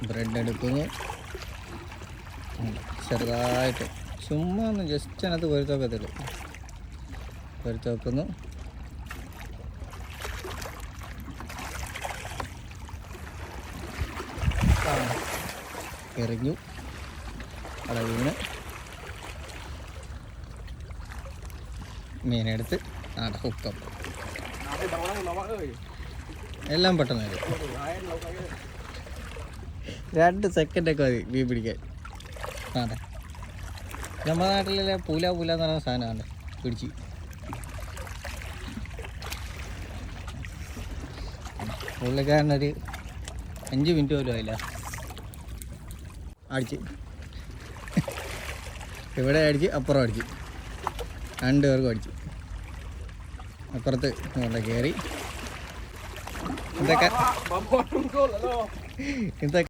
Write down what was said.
Bread എടുക്കുന്നു, ചെറുതായിട്ട് ചുമ്മാ ഒന്ന് ജസ്റ്റ് അതിനകത്ത് പൊരുത്തൊക്കത്തില്ല, പൊരുത്ത് വെക്കുന്നു. എറിഞ്ഞു, അത് വീണ് മീനെടുത്ത് ഹുക്കപ്പ്. എല്ലാം പെട്ടെന്ന് വരും. 2 സെക്കൻഡൊക്കെ മതി മീൻ പിടിക്കാൻ. ആണ്ടെ നമ്മുടെ നാട്ടിലെ പൂല പൂല എന്ന് പറയുന്ന സാധനമാണ് പിടിച്ച്. പുള്ളിക്കാരനൊരു 5 മിനിറ്റ് പോലും ആയില്ല, അടിച്ച്. ഇവിടെ അടിച്ച്, അപ്പുറം അടിച്ച്, 2 പേർക്കും അടിച്ചു. അപ്പുറത്ത് കൊണ്ട് കയറി. ഇതൊക്കെ